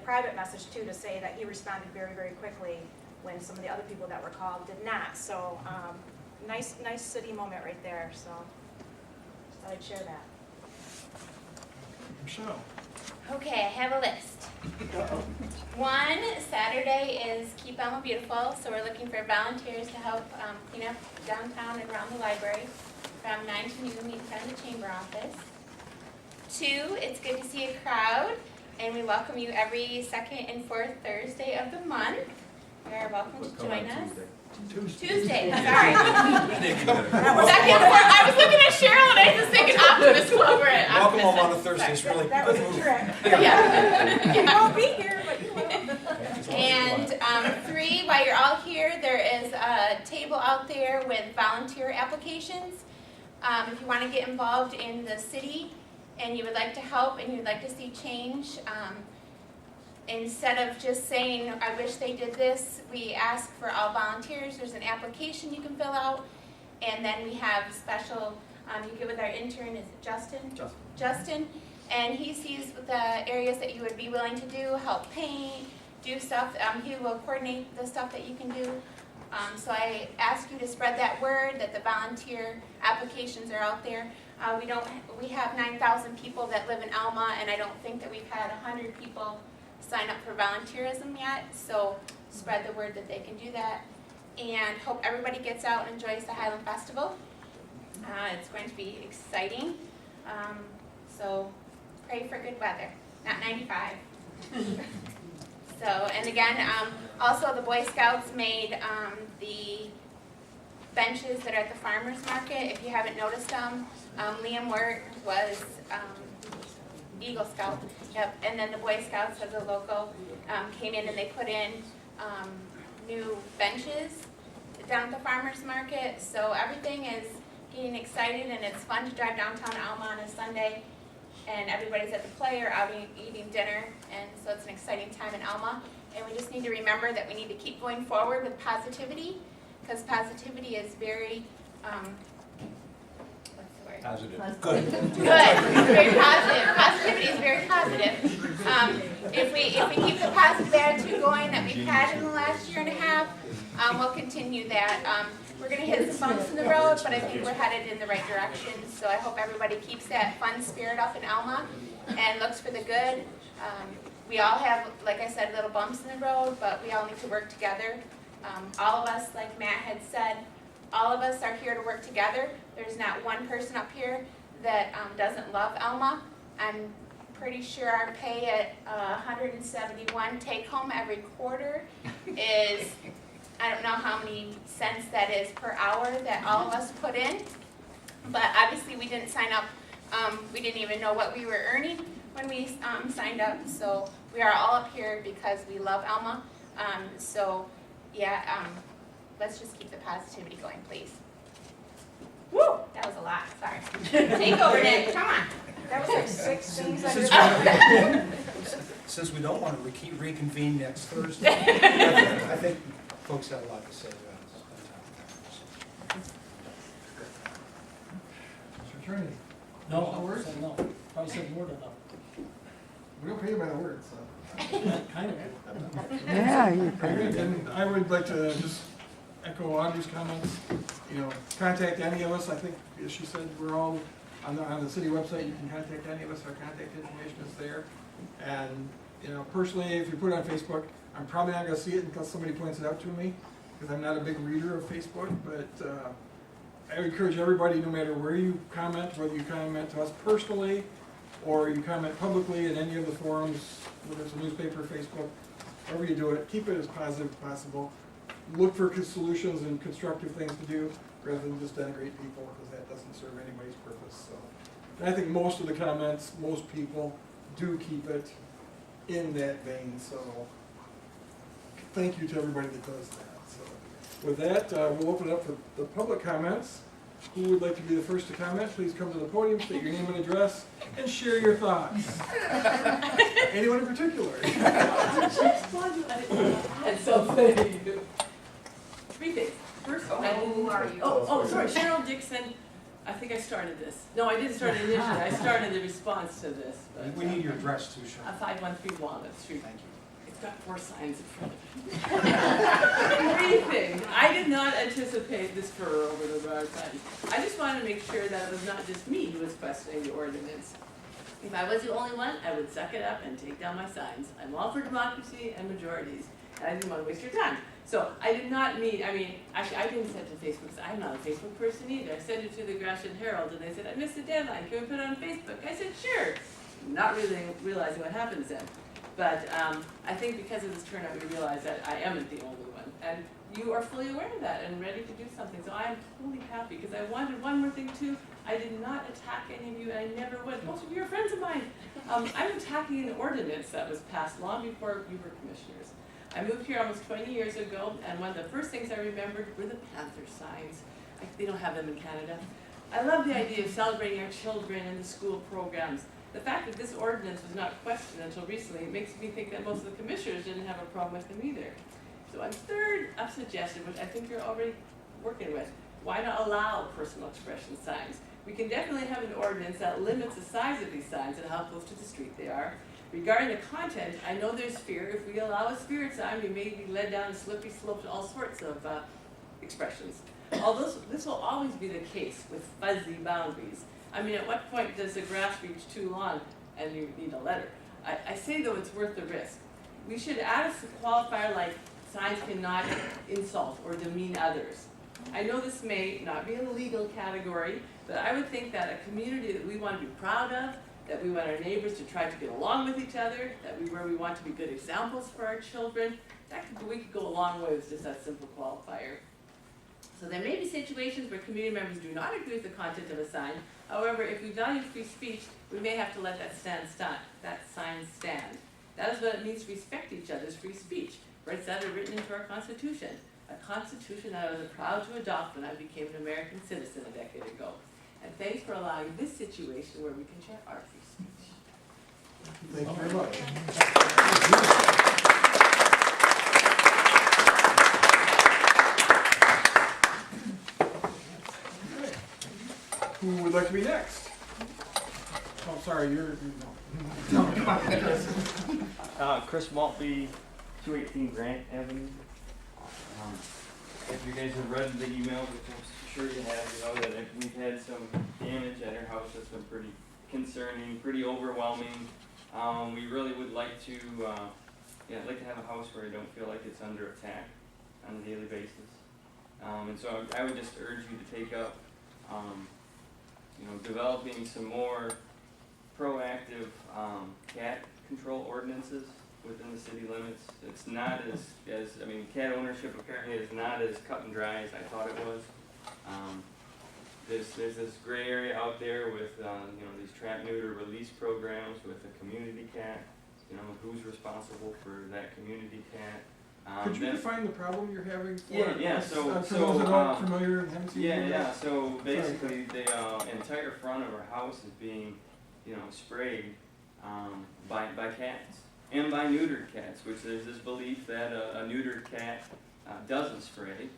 private message too to say that he responded very, very quickly when some of the other people that were called did not. So nice city moment right there. So just thought I'd share that. Michelle. Okay, I have a list. One, Saturday is Keep Alma Beautiful, so we're looking for volunteers to help clean up downtown and around the library from 9 to noon, meet in front of the chamber office. Two, it's good to see a crowd, and we welcome you every second and fourth Thursday of the month. You are welcome to join us. Tuesday, sorry. Second, fourth. I was looking at Cheryl and I was thinking Optimist Club. We're at Welcome home on a Optimist. Thursday. It's really That was correct. Yeah. You won't be here, but you will. And three, while you're all here, there is a table out there with volunteer applications. If you want to get involved in the city and you would like to help and you'd like to see change, instead of just saying, I wish they did this, we ask for all volunteers. There's an application you can fill out. And then we have special, you get with our intern, is it Justin? Justin. And he sees the areas that you would be willing to do, help paint, do stuff. He will coordinate the stuff that you can do. So I ask you to spread that word that the volunteer applications are out there. We have 9,000 people that live in Alma, and I don't think that we've had 100 people sign up for volunteerism yet. So spread the word that they can do that. And hope everybody gets out and enjoys the Highland Festival. It's going to be exciting. So pray for good weather, not 95. So, and again, also the Boy Scouts made the benches that are at the farmer's market. If you haven't noticed them, Liam Wirt was Eagle Scout. Yep. And then the Boy Scouts of the local came in and they put in new benches down at the farmer's market. So everything is getting excited, and it's fun to drive downtown Alma on a Sunday, and everybody's at the play or out eating dinner, and so it's an exciting time in Alma. And we just need to remember that we need to keep going forward with positivity, because positivity is very, what's the word? Positive. Good. Good. It's very positive. Positivity is very positive. If we keep the positive attitude going that we've had in the last year and a half, we'll continue that. We're going to hit some bumps in the road, but I think we're headed in the right direction. So I hope everybody keeps that fun spirit up in Alma and looks for the good. We all have, like I said, little bumps in the road, but we all need to work together. All of us, like Matt had said, all of us are here to work together. There's not one person up here that doesn't love Alma. I'm pretty sure our pay at $171 take home every quarter is, I don't know how many cents that is per hour that all of us put in. But obviously we didn't sign up. We didn't even know what we were earning when we signed up. So we are all up here because we love Alma. So yeah, let's just keep the positivity going, please. Woo! That was a lot, sorry. Take over, Nick, come on. That was like 6 things I just Since we don't want to reconvene next Thursday, I think folks have a lot to say about Mr. Attorney. No, No words? no. Probably said more than enough. We don't pay you by the word, so. Kind of. Yeah, you And I would like to just echo Audrey's comments. Contact any of us. I think, as she said, we're all on the city website. You can contact any of us. Our contact information is there. And, personally, if you put it on Facebook, I'm probably not going to see it until somebody points it out to me, because I'm not a big reader of Facebook. But I would encourage everybody, no matter where you comment, whether you comment to us personally or you comment publicly in any of the forums, whether it's a newspaper, Facebook, however you do it, keep it as positive as possible. Look for solutions and constructive things to do rather than just denigrate people, because that doesn't serve anybody's purpose. So, and I think most of the comments, most people do keep it in that vein. So thank you to everybody that does that. So with that, we'll open it up for the public comments. Who would like to be the first to comment? Please come to the podium, state your name and address, and share your thoughts. Anyone in particular? That's so funny. 3 things. First of all, Who are you? oh, sorry, Cheryl Dixon, I think I started this. No, I didn't start it initially. I started the response to this. But, We need your address too, Sean. 513 Walnut Street. Thank you. It's got 4 signs in front of it. Briefing. I did not anticipate this furor over the bar signs. I just wanted to make sure that it was not just me who was questioning the ordinance. If I was the only one, I would suck it up and take down my signs. I'm all for democracy and majorities, and I didn't want to waste your time. So I did not mean, actually I didn't send it to Facebook because I'm not a Facebook person either. I sent it to the Gratiot Herald and they said, I missed the deadline, can we put it on Facebook? I said, sure. Not really realizing what happens then. But I think because of this turnout, we realized that I am the only one. And you are fully aware of that and ready to do something. So I am totally happy because I wanted one more thing too. I did not attack any of you, and I never would. Most of you are friends of mine. I'm attacking an ordinance that was passed long before you were commissioners. I moved here almost 20 years ago, and one of the first things I remembered were the Panther signs. They don't have them in Canada. I love the idea of celebrating our children and the school programs. The fact that this ordinance was not questioned until recently makes me think that most of the commissioners didn't have a problem with them either. So a third suggestion, which I think you're already working with, why not allow personal expression signs? We can definitely have an ordinance that limits the size of these signs and how close to the street they are. Regarding the content, I know there's fear. If we allow a spirit sign, we may be led down a slippery slope to all sorts of expressions. Although this will always be the case with fuzzy boundaries. At what point does the grass reach too long and you need a letter? I say though it's worth the risk. We should add a qualifier like signs cannot insult or demean others. I know this may not be in the legal category, but I would think that a community that we want to be proud of, that we want our neighbors to try to get along with each other, where we want to be good examples for our children, we could go a long way with just that simple qualifier. So there may be situations where community members do not agree with the content of a sign. However, if we value free speech, we may have to let that sign stand. That is what it means to respect each other's free speech. Rights that are written into our Constitution. A Constitution that I was proud to adopt when I became an American citizen a decade ago. And thanks for allowing this situation where we can share our free speech. Thank you very much. Who would like to be next? Oh, sorry, you're no. Come on, Chris. Chris Maltby, 218 Grant Avenue. If you guys have read the email, which I'm sure you have, you know that we've had some damage at our house that's been pretty concerning, pretty overwhelming. We really would like to, I'd like to have a house where I don't feel like it's under attack on a daily basis. And so I would just urge you to take up, developing some more proactive cat control ordinances within the city limits. It's not as cat ownership apparently is not as cut and dry as I thought it was. There's this gray area out there with these trap neuter release programs with a community cat. Who's responsible for that community cat? Could you define the problem you're having for Yeah. us, So for those that aren't familiar and haven't seen it? Yeah. So basically, the entire front of our house is being, sprayed by cats and by neutered cats. Which there's this belief that a neutered cat doesn't spray.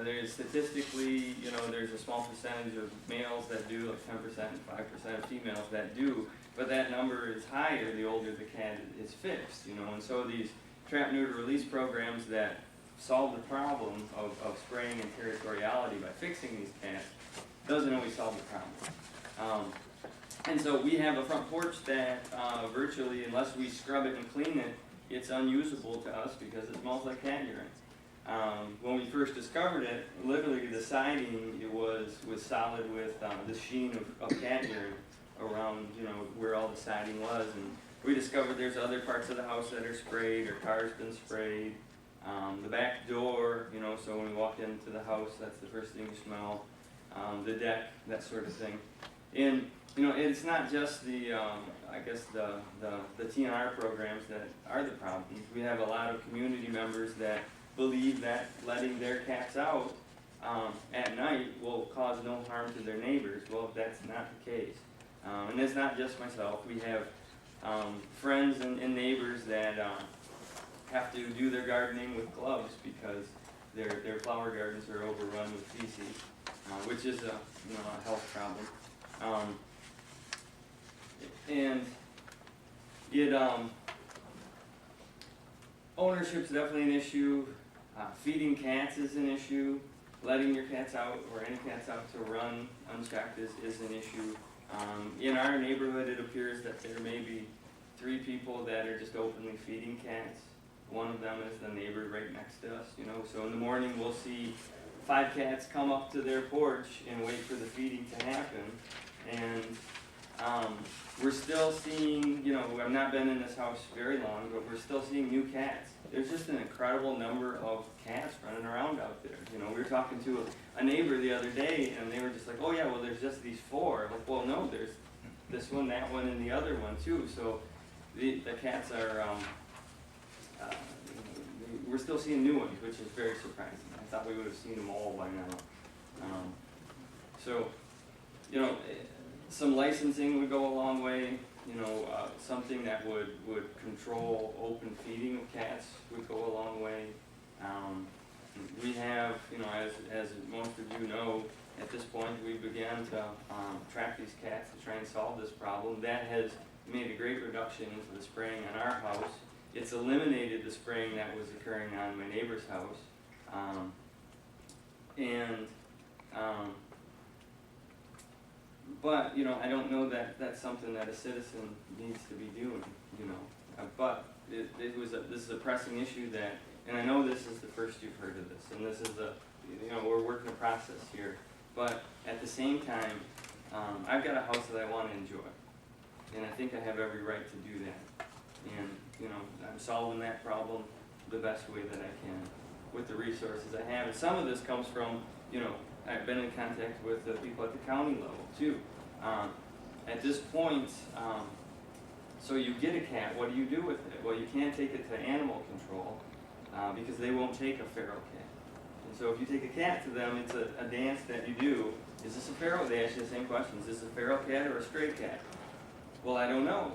There's statistically, there's a small percentage of males that do, like 10% and 5% of females that do, but that number is higher the older the cat is fixed. And so these trap neuter release programs that solve the problem of spraying and territoriality by fixing these cats doesn't always solve the problem. And so we have a front porch that virtually, unless we scrub it and clean it, it's unusable to us because it smells like cat urine. When we first discovered it, literally the siding was solid with the sheen of cat urine around where all the siding was, and we discovered there's other parts of the house that are sprayed or cars been sprayed. The back door, so when we walk into the house, that's the first thing you smell. The deck, that sort of thing. And it's not just the the TNR programs that are the problems. We have a lot of community members that believe that letting their cats out at night will cause no harm to their neighbors. Well, that's not the case. And it's not just myself. We have friends and neighbors that have to do their gardening with gloves because their flower gardens are overrun with feces. which is a health problem. And it ownership's definitely an issue. Feeding cats is an issue. Letting your cats out or any cats out to run unchecked is an issue. In our neighborhood, it appears that there may be 3 people that are just openly feeding cats. One of them is the neighbor right next to us, so in the morning we'll see 5 cats come up to their porch and wait for the feeding to happen. And we're still seeing, I've not been in this house very long, but we're still seeing new cats. There's just an incredible number of cats running around out there. We were talking to a neighbor the other day, and they were just like, oh yeah, well there's just these 4. Like, well no, there's this one, that one, and the other one too. So the cats are, we're still seeing new ones, which is very surprising. I thought we would have seen them all by now. So, some licensing would go a long way. Something that would control open feeding of cats would go a long way. We have, as most of you know, at this point we began to track these cats to try and solve this problem. That has made a great reduction into the spraying on our house. It's eliminated the spraying that was occurring on my neighbor's house. But, I don't know that that's something that a citizen needs to be doing, But this is a pressing issue that, and I know this is the first you've heard of this, and this is we're working a process here. But at the same time, I've got a house that I want to enjoy. And I think I have every right to do that. And, I'm solving that problem the best way that I can with the resources I have. And some of this comes from, I've been in contact with the people at the county level too. At this point, so you get a cat, what do you do with it? Well, you can't take it to animal control because they won't take a feral cat. And so if you take a cat to them, it's a dance that you do. Is this a feral? They ask you the same question. Is this a feral cat or a stray cat? Well, I don't know.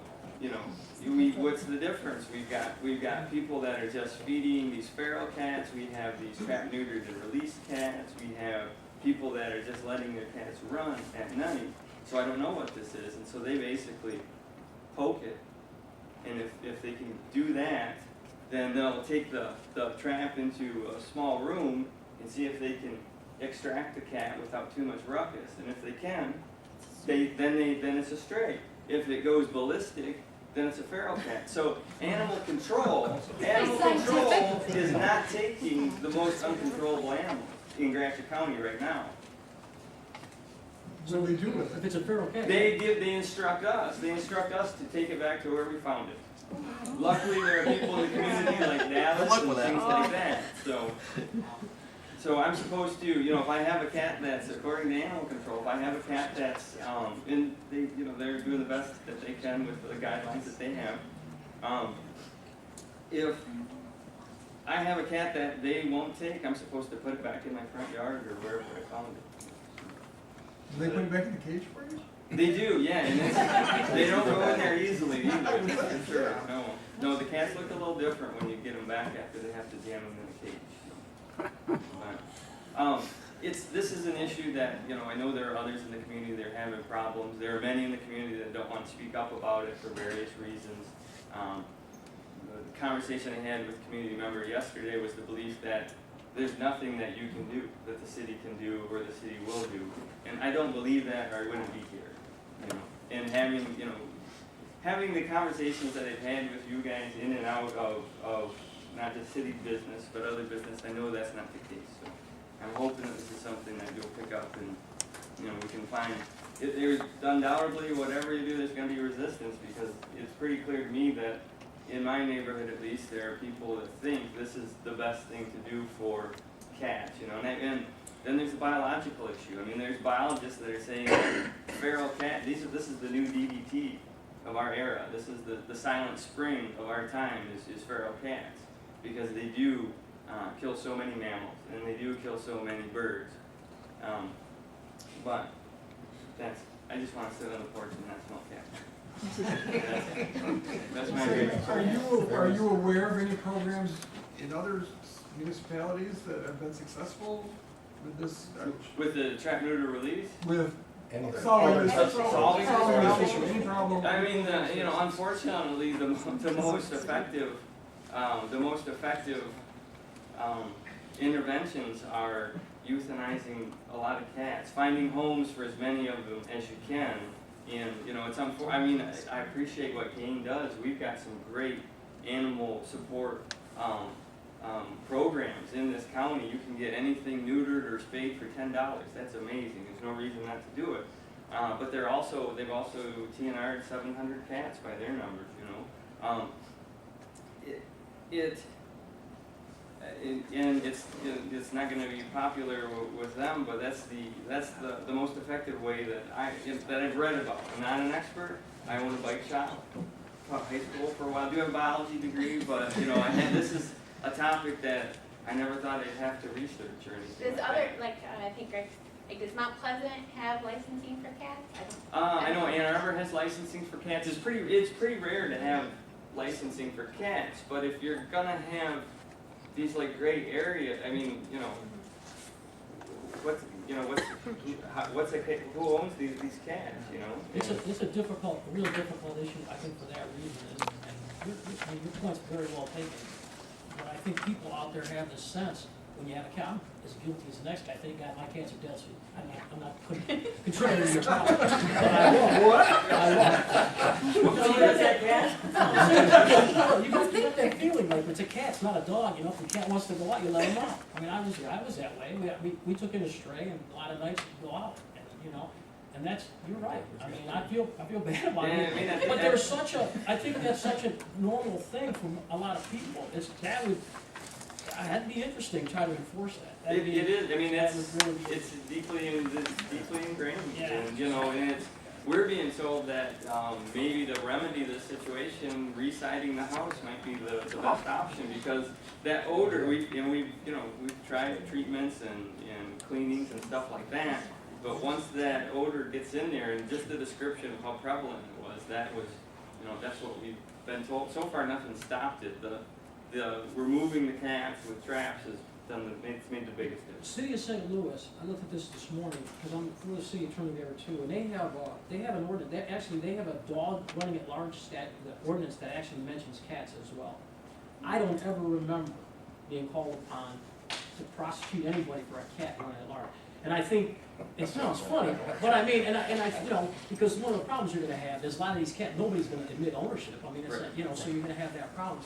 What's the difference? We've got people that are just feeding these feral cats. We have these trap, neutered, and released cats. We have people that are just letting their cats run at night. So I don't know what this is. And so they basically poke it. And if they can do that, then they'll take the trap into a small room and see if they can extract the cat without too much ruckus. And if they can, then it's a stray. If it goes ballistic, then it's a feral cat. So animal control is not taking the most uncontrollable animals in Gratiot County right now. What do they do with If it? it's a feral cat. They instruct us. They instruct us to take it back to where we found it. Luckily, there are people in the community like Dallas and things like that. So I'm supposed to, if I have a cat that's, according to animal control, if I have a cat that's, they're doing the best that they can with the guidelines that they have. If I have a cat that they won't take, I'm supposed to put it back in my front yard or wherever I found it. Do they put it back in the cage for you? They do, yeah, and they don't go in there easily either, for sure. No, the cats look a little different when you get them back after they have to jam them in the cage. This is an issue that, I know there are others in the community that are having problems. There are many in the community that don't want to speak up about it for various reasons. The conversation I had with a community member yesterday was the belief that there's nothing that you can do, that the city can do, or the city will do. And I don't believe that, or I wouldn't be here. And having the conversations that I've had with you guys in and out of not just city business, but other business, I know that's not the case. So I'm hoping that this is something that you'll pick up and, we can find. There's undoubtedly, whatever you do, there's going to be resistance, because it's pretty clear to me that in my neighborhood at least, there are people that think this is the best thing to do for cats, and then there's the biological issue. There's biologists that are saying feral cat, this is the new DDT of our era. This is the silent spring of our time is feral cats, because they do kill so many mammals, and they do kill so many birds. But I just want to sit on the porch and not smell cat. That's my reason. Are you aware of any programs in other municipalities that have been successful with this, With the trap neuter release? with Anything. solving this, Solving solving this this issue, any problem? I mean, you know, unfortunately, the most effective, interventions are euthanizing a lot of cats, finding homes for as many of them as you can. And, you know, it's I mean, I appreciate what Gain does. We've got some great animal support, programs in this county. You can get anything neutered or spayed for $10. That's amazing. There's no reason not to do it. But they've also TNR'd 700 cats by their numbers, you know. And it's not going to be popular with them, but that's the most effective way that I've read about. I'm not an expert. I own a bike shop. Taught high school for a while. I do have a biology degree, but you know, this is a topic that I never thought I'd have to research or anything. Does other, like, I think, like, does Mount Pleasant have licensing for cats? I know Ann Arbor has licensing for cats. It's pretty rare to have licensing for cats, but if you're gonna have these like gray area, I mean, you know, who owns these cats, you know? It's a real difficult issue, I think, for that reason, and your point's very well taken. But I think people out there have this sense, when you have a cat, I'm as guilty as the next guy, thank God my cats are dead, so I'm not contributing to your problem. But I will. What? I will. You got that feeling, like, it's a cat, it's not a dog, you know, if the cat wants to go out, you let him out. I mean, I was that way, we took in a stray, and a lot of nights we go out, and, you know, and that's, you're right, I mean, I feel bad about it. But there's I think that's such a normal thing for a lot of people, that'd be interesting, try to enforce that. It is. I mean, really be- it's deeply ingrained, Yeah. and you know, and we're being told that maybe to remedy this situation, residing the house might be the best option, because that odor. We've tried treatments and cleanings and stuff like that, but once that odor gets in there, and just the description of how prevalent it was, that's what we've been told. So far, nothing stopped it. The removing the cats with traps has made the biggest difference. City of St. Louis, I looked at this morning, because I'm the city attorney there too, and they have an ordinance, they have a dog running at large the ordinance that actually mentions cats as well. I don't ever remember being called upon to prosecute anybody for a cat running at large. And I think, it sounds funny, but I mean, and I, you know, because one of the problems you're gonna have is a lot of these cats, nobody's gonna admit ownership, I mean, it's, Right. you know, so you're gonna have that problem.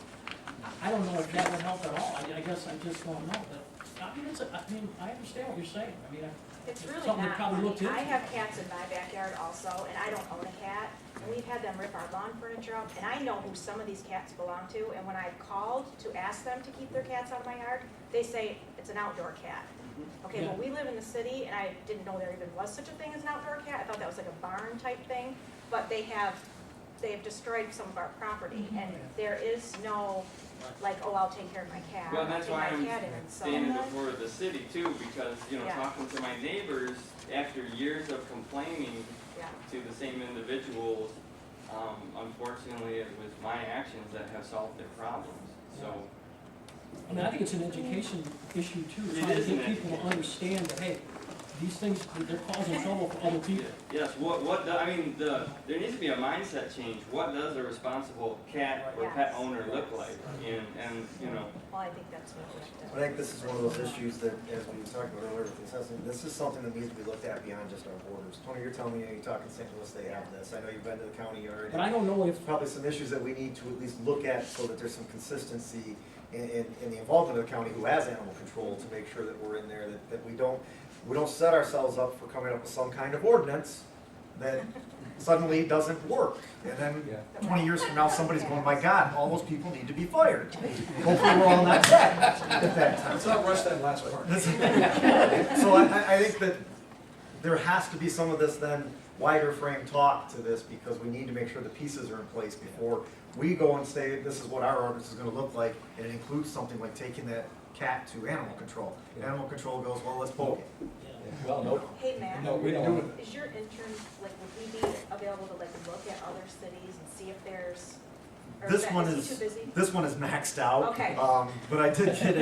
I don't know if that would help at all, I guess I just don't know, but, I mean, I understand what you're saying, I mean, It's really Something not to probably look funny. I into. have cats in my backyard also, and I don't own a cat. And we've had them rip our lawn furniture up, and I know who some of these cats belong to. And when I've called to ask them to keep their cats out of my yard, they say it's an outdoor cat. Okay, well, we live in the city, and I didn't know there even was such a thing as an outdoor cat. I thought that was like a barn type thing. But they have destroyed some of our property, and there is no, like, oh, I'll take care of my cat. Well, and that's I'll why take I'm my cat in and so. standing before the city too, because, you know, Yeah. talking to my neighbors, after years of complaining Yeah. to the same individuals, unfortunately, it was my actions that have solved their problems, so. I mean, I think it's an education issue too, It trying to is an get people to education. understand that, hey, these things, they're causing trouble for other people. Yes, there needs to be a mindset change. What does a responsible cat or pet owner look like? And, you know, Well, I think that's what we have to. I think this is one of those issues that, as we were talking about earlier with assessing, this is something that needs to be looked at beyond just our borders. Tony, you're telling me, you're talking St. Louis, they have this. I know you've been to the county already. But I don't know if, There's probably some issues that we need to at least look at so that there's some consistency in the involvement of the county who has animal control to make sure that we're in there, that we don't set ourselves up for coming up with some kind of ordinance that suddenly doesn't work. And then 20 years from now, somebody's going, my God, all those people need to be fired. Hopefully we're all not dead at that time. Let's not rush that last part. So I think that there has to be some of this then wider frame talk to this, because we need to make sure the pieces are in place before we go and say, this is what our ordinance is gonna look like, and it includes something like taking that cat to animal control. Animal control goes, well, let's poke it. Well, no, Hey, Matt. no, we don't. Is your intern, like, would we be available to, like, look at other cities and see if there's Or This that- one he is, too busy? this one is maxed out. Okay. But I did get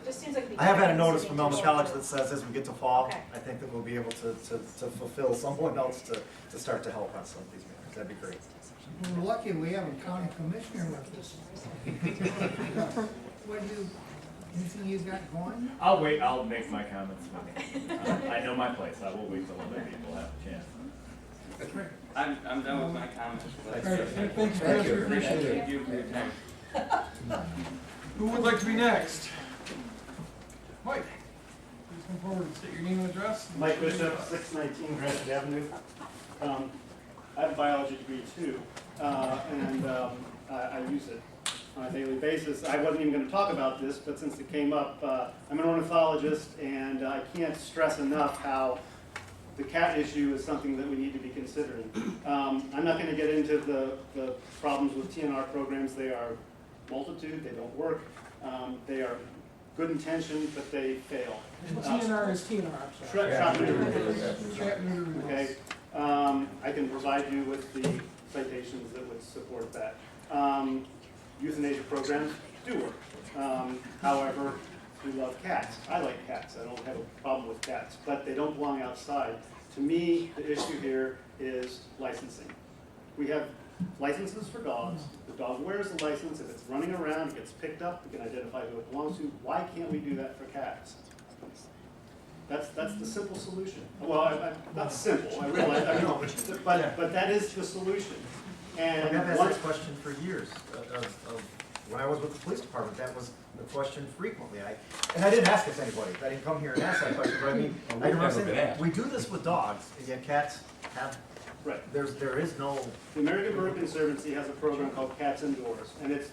Just seems like it'd be I have had a time notice consuming from to Elma go College through. that says as we get to fall, Okay. I think that we'll be able to fulfill someone else to start to help on some of these matters. That'd be great. We're lucky we have a county commissioner with us. Anything you got going? I'll make my comments. I know my place, I will wait till other people have a chance. I'm done with my comments. All right, thanks, Chris, we appreciate it. Thank you for your time. Who would like to be next? Mike, please come forward and state your name and address. Mike Bishop, 619 Greenwich Avenue. I have a biology degree too, and I use it on a daily basis. I wasn't even going to talk about this, but since it came up, I'm an ornithologist, and I can't stress enough how the cat issue is something that we need to be considering. I'm not going to get into the problems with TNR programs. They are multitude, they don't work, they are good intentioned, but they fail. And TNR is TNR, I'm sorry. Trap neuter release. Trap neuter release. Okay, I can provide you with the citations that would support that. Euthanasia programs do work. However, we love cats. I like cats. I don't have a problem with cats, but they don't belong outside. To me, the issue here is licensing. We have licenses for dogs. The dog wears the license. If it's running around, it gets picked up, we can identify who it belongs to. Why can't we do that for cats? That's the simple solution. Well, not simple, I realize, I know, but that is the solution. I've And asked once, this question for years, of when I was with the police department, that was the question frequently. And I didn't ask it to anybody, I didn't come here and ask that question, but I mean, I remember saying, we do this with dogs, and yet cats have, right. there is no, The American Bird Conservancy has a program called Cats Indoors, and its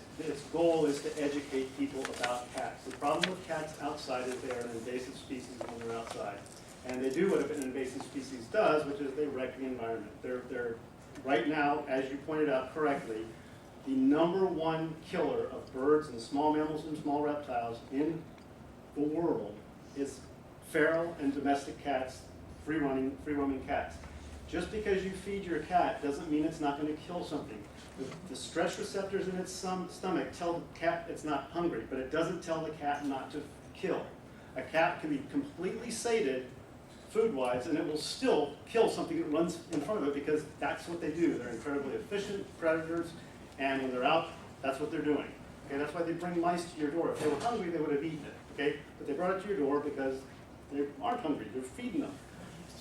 goal is to educate people about cats. The problem with cats outside is they are an invasive species when they're outside. And they do what an invasive species does, which is they wreck the environment. They're right now, as you pointed out correctly, the #1 killer of birds and small mammals and small reptiles in the world is feral and domestic cats, free-roaming cats. Just because you feed your cat doesn't mean it's not going to kill something. The stress receptors in its stomach tell the cat it's not hungry, but it doesn't tell the cat not to kill. A cat can be completely sated food-wise, and it will still kill something that runs in front of it because that's what they do. They're incredibly efficient predators, and when they're out, that's what they're doing. Okay, that's why they bring mice to your door. If they were hungry, they would have eaten it. Okay, but they brought it to your door because they aren't hungry. They're feeding them.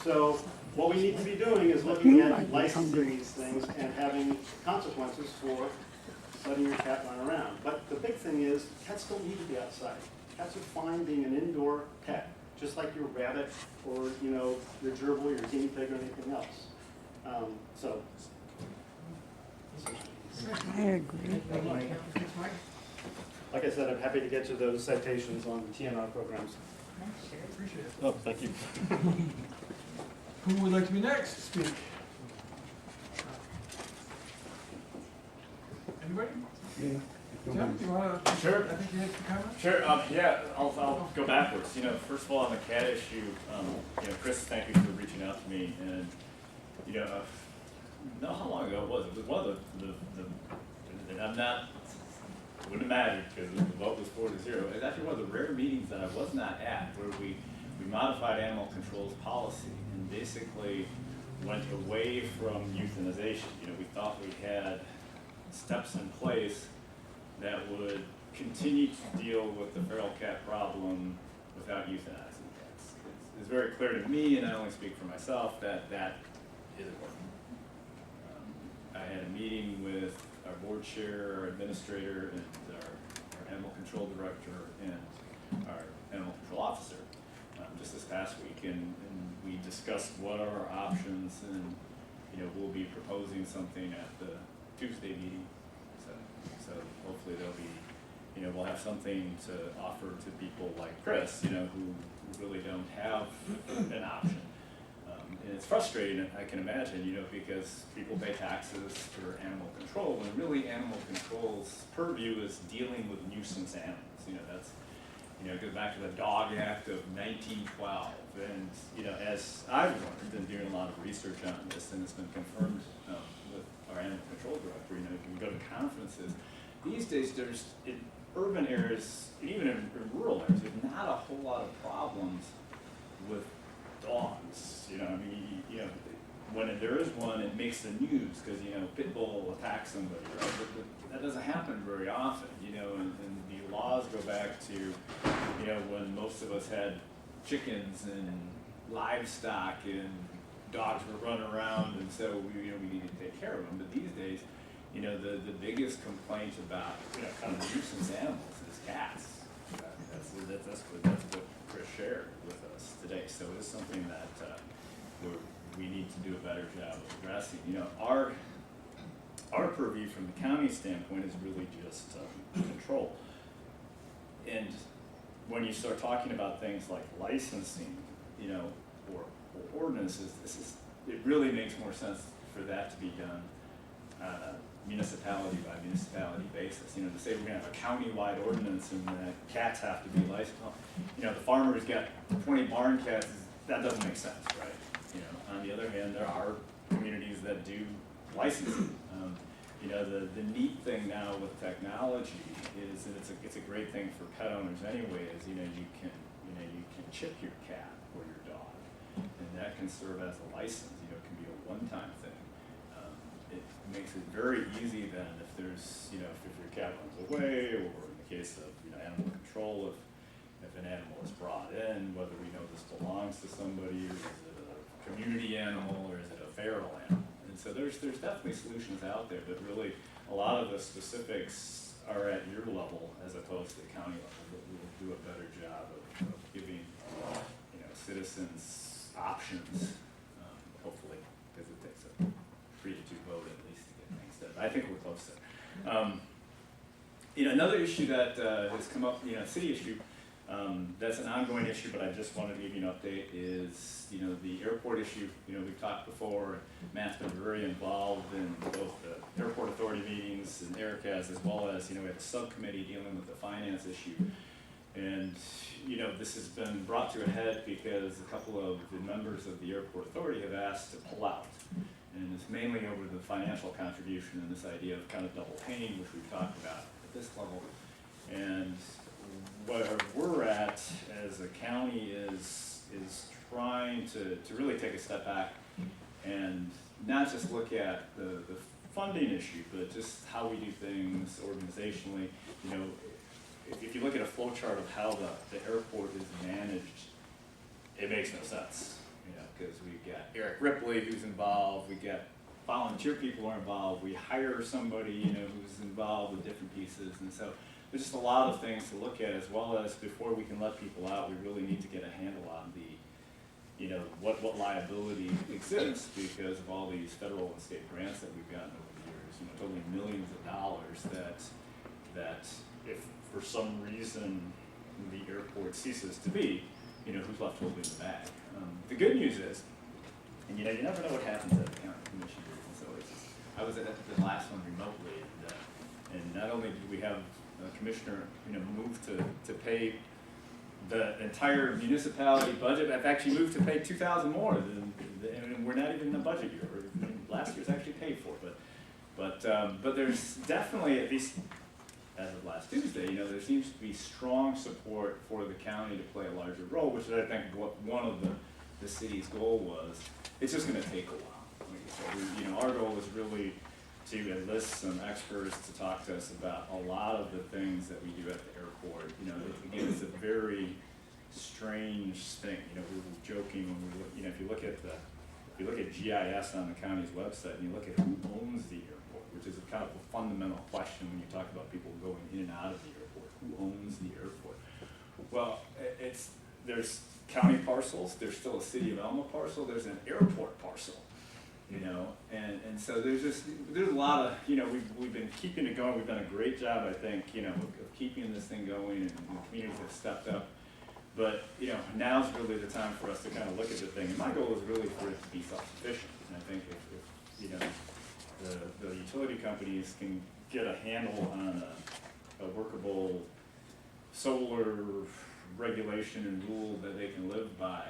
So what we need to be doing is looking at licensing these things and having consequences for letting your cat run around. But the big thing is, cats don't need to be outside. Cats are fine being an indoor pet, just like your rabbit or your gerbil, your guinea pig, or anything else. I agree. Like I said, I'm happy to get you those citations on the TNR programs. Appreciate it. Oh, thank you. Who would like to be next to speak? Anybody? Tim, you wanna? Sure. I think you had some comments? Sure, yeah, I'll go backwards. First of all, on the cat issue, Chris, thank you for reaching out to me, and, not how long ago it was. It was one of and I'm not, it wouldn't have mattered because the vote was 4-0. It was actually one of the rare meetings that I was not at where we modified animal control's policy and basically went away from euthanization. We thought we had steps in place that would continue to deal with the feral cat problem without euthanizing cats. It's very clear to me, and I only speak for myself, that isn't working. I had a meeting with our board chair, our administrator, and our animal control director, and our animal control officer just this past week, and we discussed what are our options, and we'll be proposing something at the Tuesday meeting. So hopefully there'll be, we'll have something to offer to people like Chris, who really don't have an option. And it's frustrating, I can imagine, because people pay taxes for animal control, when really animal control's purview is dealing with nuisance animals. That's, it goes back to the Dog Act of 1912. And, as I've learned and doing a lot of research on this, and it's been confirmed with our animal control director, you know, you can go to conferences. These days, there's, in urban areas, and even in rural areas, there's not a whole lot of problems with dogs, you know, I mean, you know, when there is one, it makes the news, because, you know, pit bull will attack somebody, right? But that doesn't happen very often, you know, and the laws go back to, you know, when most of us had chickens and livestock and dogs were running around, and so we, you know, we needed to take care of them. But these days, you know, the biggest complaint about, you know, kind of nuisance animals is cats. That's what Chris shared with us today. So it's something that we need to do a better job of addressing. You know, our purview from the county standpoint is really just control. And when you start talking about things like licensing, you know, or ordinances, it really makes more sense for that to be done municipality by municipality basis. You know, to say we're gonna have a county-wide ordinance and that cats have to be licensed. Well, you know, the farmer's got 20 barn cats, that doesn't make sense, right? You know, on the other hand, there are communities that do licensing. You know, the neat thing now with technology is that it's a great thing for pet owners anyway, is, you know, you can chip your cat or your dog, and that can serve as a license. You know, it can be a one-time thing. It makes it very easy then if there's, you know, if your cat runs away, or in the case of, you know, animal control, if an animal is brought in, whether we know this belongs to somebody, or is it a community animal, or is it a feral animal? And so there's definitely solutions out there, but really a lot of the specifics are at your level as opposed to the county level. But we will do a better job of giving, you know, citizens options, hopefully, because it takes a 3-2 vote at least to get things done. I think we're close there. You know, another issue that has come up, you know, city issue, that's an ongoing issue, but I just wanted to give you an update, is, you know, the airport issue. You know, we've talked before, Matt's been very involved in both the airport authority meetings, and Eric has, as well as, you know, we have a subcommittee dealing with the finance issue. And, you know, this has been brought to a head because a couple of the members of the airport authority have asked to pull out. And it's mainly over the financial contribution and this idea of kind of double paying, which we've talked about at this level. And where we're at as a county is trying to really take a step back and not just look at the funding issue, but just how we do things organizationally. You know, if you look at a flow chart of how the airport is managed, it makes no sense. You know, because we've got Eric Ripley who's involved, we got volunteer people are involved, we hire somebody, you know, who's involved with different pieces, and so there's just a lot of things to look at, as well as before we can let people out, we really need to get a handle on the, you know, what liability exists because of all these federal and state grants that we've gotten over the years, you know, totally millions of dollars that if for some reason the airport ceases to be, you know, who's left holding the bag. The good news is, and you know, you never know what happens at the county commission meetings, so it's just, I was at the last one remotely, and not only did we have a commissioner, you know, move to pay the entire municipality budget, I've actually moved to pay $2,000 more and we're not even in the budget year. Last year's actually paid for, but there's definitely, at least as of last Tuesday, you know, there seems to be strong support for the county to play a larger role, which I think what one of the city's goal was. It's just going to take a while. Like I said, you know, our goal is really to enlist some experts to talk to us about a lot of the things that we do at the airport. You know, again, it's a very strange thing. You know, we were joking when we look, you know, if you look at GIS on the county's website and you look at who owns the airport, which is a kind of a fundamental question when you talk about people going in and out of the airport. Who owns the airport? Well, there's county parcels, there's still a City of Elma parcel, there's an airport parcel, you know, and so there's a lot of, you know, we've been keeping it going. We've done a great job, I think, you know, of keeping this thing going, and the communities have stepped up. But, you know, now's really the time for us to kind of look at the thing, and my goal is really for it to be self-sufficient. And I think if you know, the utility companies can get a handle on a workable solar regulation and rule that they can live by,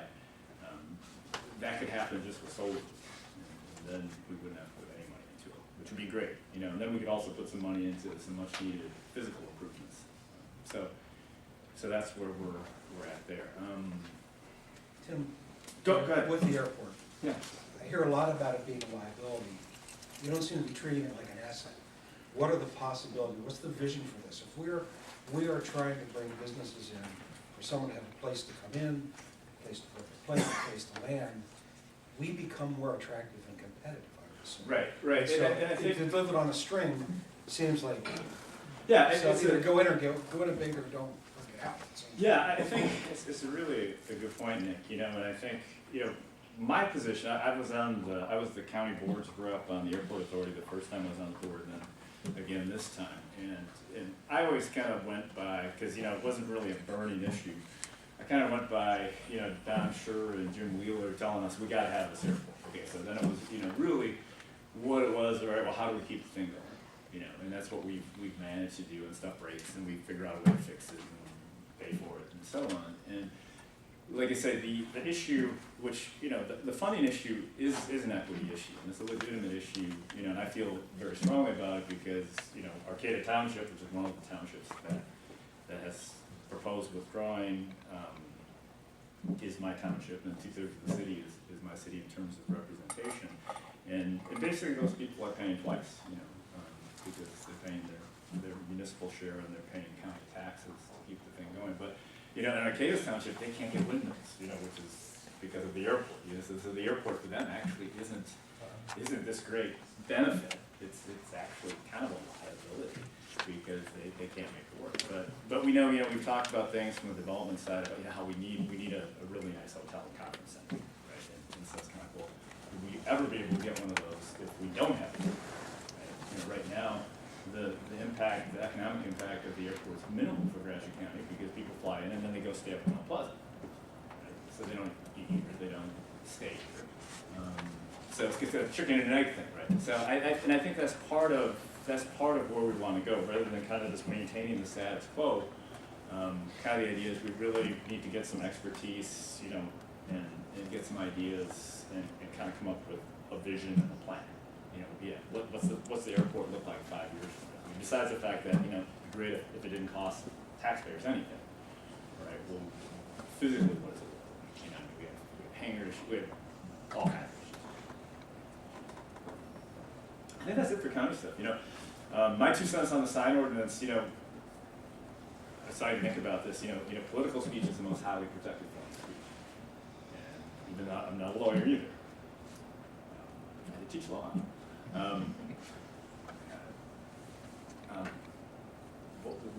that could happen just with solar. And then we wouldn't have to put any money into it, which to be great, you know, and then we could also put some money into some much needed physical improvements. So that's where we're at there. Tim? Go ahead. With the airport. Yeah. I hear a lot about it being a liability. You don't seem to be treating it like an asset. What are the possibilities? What's the vision for this? If we are trying to bring businesses in, for someone to have a place to come in, a place to put their plane, a place to land, we become more attractive and competitive, I would assume. Right. So And I think, to live it on a string seems like, yeah, so it's either go in or go in a big or don't get out. yeah, I think it's a really a good point, Nick, you know, and I think, you know, my position, I was the county board's rep on the airport authority the first time I was on the board, and then again this time. And I always kind of went by, because, you know, it wasn't really a burning issue. I kind of went by, you know, Don Schur and Jim Wheeler telling us, we gotta have this airport. Okay, so then it was, you know, really what it was, all right, well, how do we keep the thing going? You know, and that's what we've managed to do, and stuff breaks, and we figure out a way to fix it and pay for it and so on. And like I said, the issue, which, you know, the funding issue is an equity issue, and it's a legitimate issue, you know, and I feel very strongly about it because, you know, Arcata Township, which is one of the townships that has proposed withdrawing, is my township, and 2/3 of the city is my city in terms of representation. And basically those people are paying twice, you know, because they're paying their municipal share and they're paying county taxes to keep the thing going. But, you know, in Arcata Township, they can't get windmills, you know, which is because of the airport. You know, so the airport for them actually isn't this great benefit. It's actually kind of a liability because they can't make it work. But we know, you know, we've talked about things from the development side about, you know, how we need a really nice hotel and conference center, right? And so it's kind of cool. Would we ever be able to get one of those if we don't have it? Right? You know, right now, the impact, the economic impact of the airport is minimal for Gratiot County because people fly in and then they go stay up in Mount Pleasant. Right? So they don't eat here, they don't stay here. So it's a chicken and egg thing, right? So I think that's part of where we want to go, rather than kind of just maintaining the status quo. Kind of the idea is we really need to get some expertise, you know, and get some ideas and kind of come up with a vision and a plan. You know, yeah, what's the airport look like 5 years from now? I mean, besides the fact that, you know, it'd be great if it didn't cost taxpayers anything, right? Well, physically, what does it look like? You know, we have hangars, we have all kinds of issues. I think that's it for county stuff, you know. My 2 cents on the sign ordinance, you know, I was talking to Nick about this, you know, political speech is the most highly protected form of speech. And even though I'm not a lawyer either, I did teach law.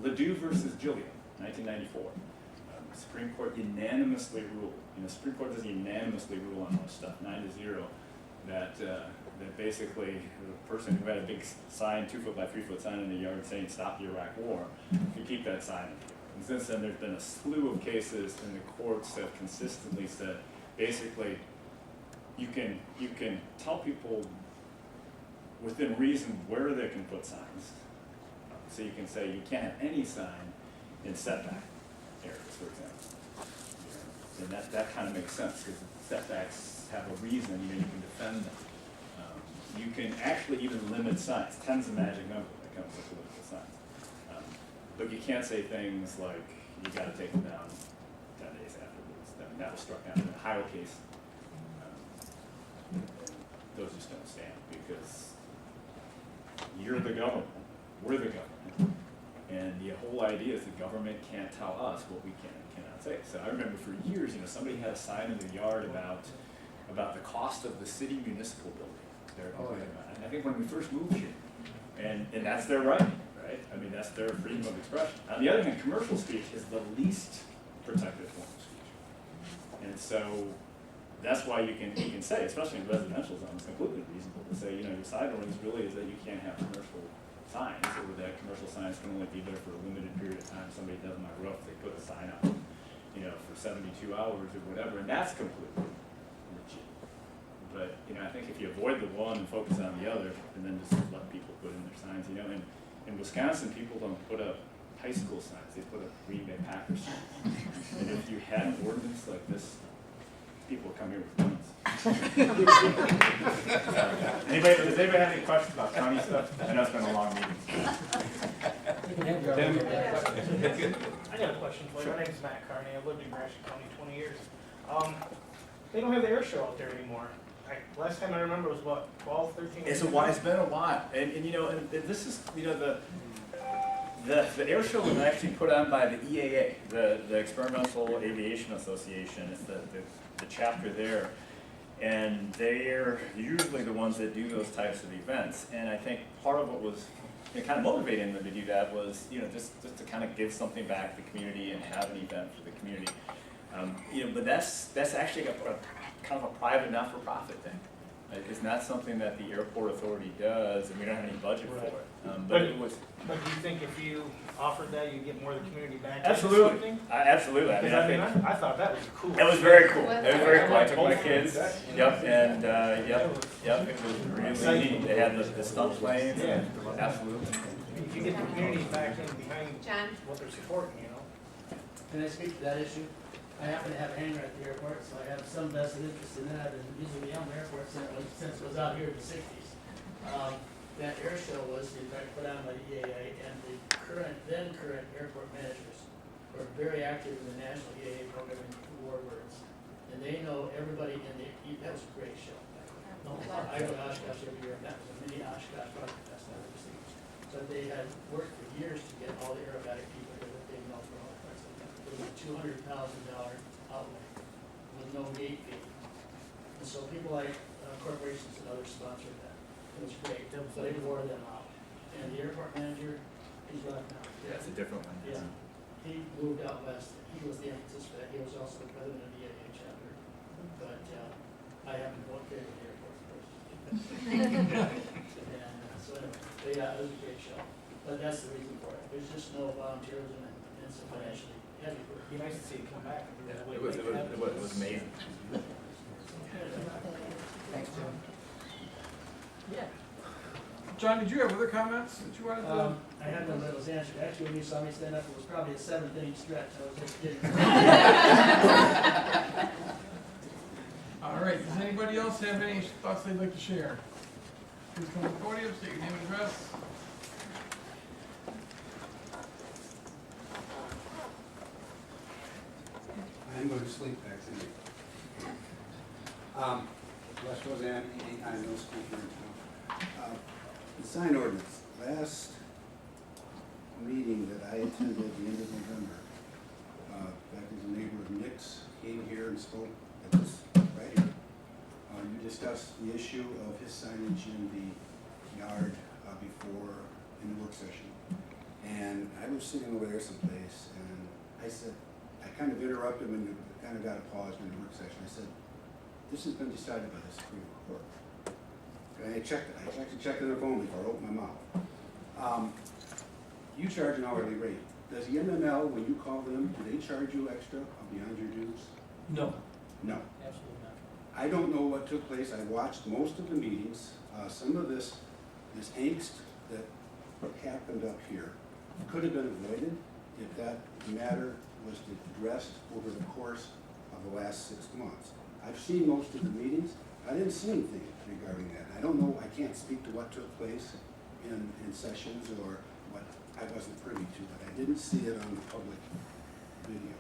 Ledoux versus Gilliam, 1994. Supreme Court unanimously ruled, you know, Supreme Court doesn't unanimously rule on much stuff, 9-0, that basically the person who had a big sign, 2-foot by 3-foot sign in the yard saying stop the Iraq War, could keep that sign in the yard. And since then there's been a slew of cases and the courts have consistently said, basically, you can tell people within reason where they can put signs. So you can say you can't have any sign in setback areas, for example. And that kind of makes sense because setbacks have a reason, you know, you can defend them. You can actually even limit signs. 10's a magic number when it comes to political signs. But you can't say things like you got to take them down 10 days afterwards. That was struck down in the Ohio case. Those just don't stand because you're the government, we're the government, and the whole idea is the government can't tell us what we can and cannot say. So I remember for years, you know, somebody had a sign in the yard about the cost of the city municipal building. And I think when we first moved here, and that's their right? I mean, that's their freedom of expression. On the other hand, commercial speech is the least protected form of speech, and so that's why you can say, especially in residential zones, completely reasonable to say, you know, your side ordinance really is that you can't have commercial signs, or that commercial signs can only be there for a limited period of time. Somebody does my roof, they put a sign up, you know, for 72 hours or whatever, and that's completely legit. But, you know, I think if you avoid the one and focus on the other, and then just let people put in their signs, you know, and in Wisconsin, people don't put up high school signs, they put up Green Bay Packers signs. And if you had an ordinance like this, people would come here with guns. Anybody, does anybody have any questions about county stuff? I know it's been a long meeting. You can have your own. I got a question for you. My name's Matt Carney. I've lived in Gratiot County 20 years. They don't have the air show out there anymore. Last time I remember was what, 12, 13 years ago? It's been a while, and you know, and this is, you know, the air show was actually put on by the EAA, the Experimental Aviation Association. It's the chapter there, and they're usually the ones that do those types of events. And I think part of what was kind of motivating them to do that was, you know, just to kind of give something back to the community and have an event for the community. You know, but that's actually a kind of a private, not-for-profit thing. It's not something that the airport authority does, and we don't have any budget for it. But it was. But do you think if you offered that, you'd get more of the community back? Absolutely. Into something? Absolutely. I mean, I thought that was cool. it was very cool. It was very cool. I took my kids. Yep, and yep. It was really neat. They had the stunt planes. Yeah. Absolutely. If you get the community back in behind John? what they're supporting, you know? Can I speak to that issue? I happen to have a hangar at the airport, so I have some vested interest in that, and using the Elm Airport since it was out here in the 60s. That air show was in fact put on by the EAA, and the then current airport managers were very active in the national EAA program in Warbirds. And they know everybody in the, that was a great show. I go to Oshkosh every year, and that was a mini Oshkosh Rocket Fest I've ever seen. So they had worked for years to get all the aerobatic people here that they know for all kinds of things. It was a $200,000 outlay with no gate fee. And so people like corporations and others sponsored that. It was great. They wore them out. And the airport manager, he's left now. Yeah, it's a different one. Yeah. He moved out west. He was the emphasis for that. He was also the president of the AA chapter. But I happen to vote for the airport first. And so anyway, but yeah, it was a great show. But that's the reason for it. There's just no volunteerism and some financially heavy work. It'd be nice to see it come back. And do that way. It was amazing. Thanks, Jim. Yeah. John, did you have other comments that you wanted to? I had one that was answered. Actually, when you saw me stand up, it was probably a 7th-inning stretch. I was just kidding. All right, does anybody else have any thoughts they'd like to share? Please come to the podium, state your name and address. I'm going to sleep back tonight. Les Roseanne, 89 Mill Street here in town. The sign ordinance, last meeting that I attended at the end of November, back in the neighborhood, Nick's came here and spoke at this, right here. You discussed the issue of his signage in the yard before, in the work session. And I was sitting over there someplace, and I said, I kind of interrupted him and kind of got a pause in the work session. I said, this has been decided by the Supreme Court. And I checked it. I actually checked it on the phone before I opened my mouth. You charge an hourly rate. Does the MML, when you call them, do they charge you extra beyond your dues? No, No. absolutely not. I don't know what took place. I watched most of the meetings. Some of this angst that happened up here could have been avoided if that matter was addressed over the course of the last 6 months. I've seen most of the meetings. I didn't see anything regarding that. I don't know, I can't speak to what took place in sessions or what I wasn't privy to, but I didn't see it on the public video.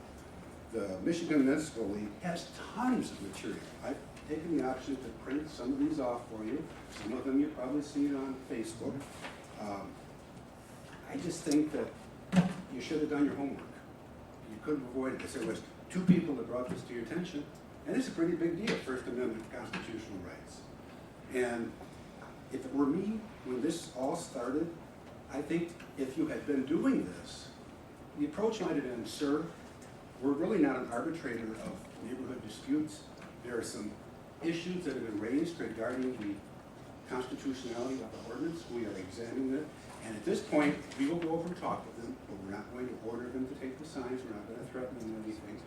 The Michigan Municipal League has tons of material. I've taken the option to print some of these off for you. Some of them you've probably seen on Facebook. I just think that you should have done your homework. You couldn't avoid it, because there was 2 people that brought this to your attention, and it's a pretty big deal, First Amendment constitutional rights. And if it were me, when this all started, I think if you had been doing this, the approach might have been, sir, we're really not an arbitrator of neighborhood disputes. There are some issues that have been raised regarding the constitutionality of the ordinance. We are examining it. And at this point, we will go over and talk with them, but we're not going to order them to take the signs. We're not going to threaten them with anything.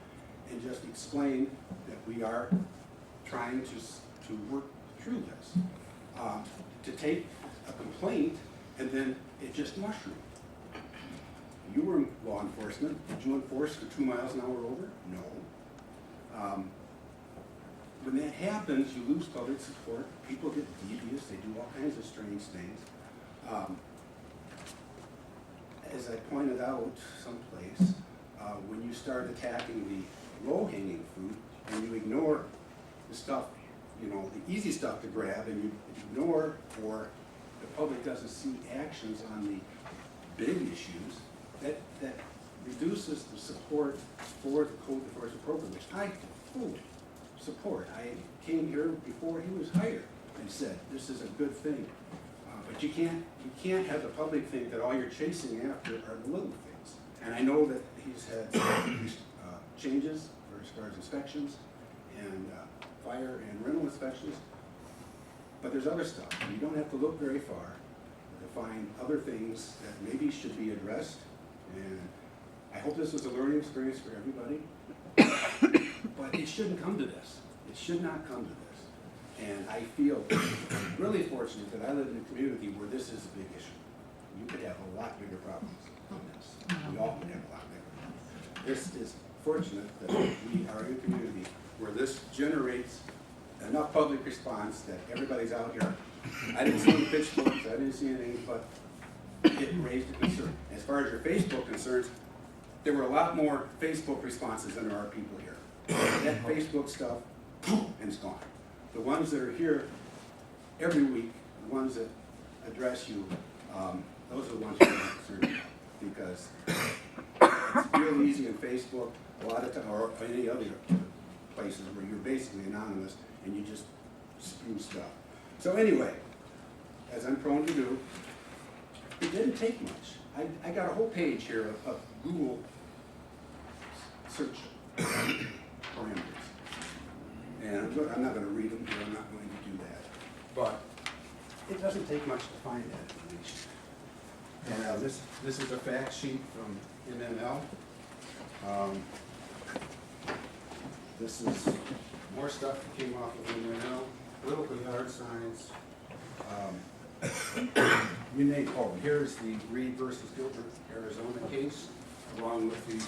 And just explain that we are trying to work through this. To take a complaint and then it just mushroomed. You were in law enforcement. Did you enforce for 2 miles an hour over? No. when that happens, you lose public support, people get devious, they do all kinds of strange things. As I pointed out someplace, when you start attacking the low-hanging fruit and you ignore the stuff, you know, the easy stuff to grab, and you ignore, or the public doesn't see actions on the big issues, that reduces the support for the code enforcement program, which I fully support. I came here before he was hired and said, this is a good thing. But you can't have the public think that all you're chasing after are the little things. And I know that he's had changes as far as inspections and fire and rental inspections, but there's other stuff. And you don't have to look very far to find other things that maybe should be addressed. And I hope this was a learning experience for everybody, but it shouldn't come to this. It should not come to this. And I feel really fortunate that I live in a community where this is a big issue. You could have a lot bigger problems than this. We all could have a lot bigger problems. This is fortunate that we are in a community where this generates enough public response that everybody's out here. I didn't see any pitchforks, I didn't see anything, but it raised a concern. As far as your Facebook concerns, there were a lot more Facebook responses than there are people here. That Facebook stuff, and it's gone. The ones that are here every week, the ones that address you, those are the ones you're concerned about. Because it's real easy on Facebook, a lot of time, or any other places where you're basically anonymous and you just spew stuff. So anyway, as I'm prone to do, it didn't take much. I got a whole page here of Google search parameters. And I'm not going to read them here, I'm not going to do that. But it doesn't take much to find that information. And this is a fact sheet from MML. This is more stuff that came off of MML, political yard signs. You name, oh, here's the Reed versus Gilbert, Arizona case, along with the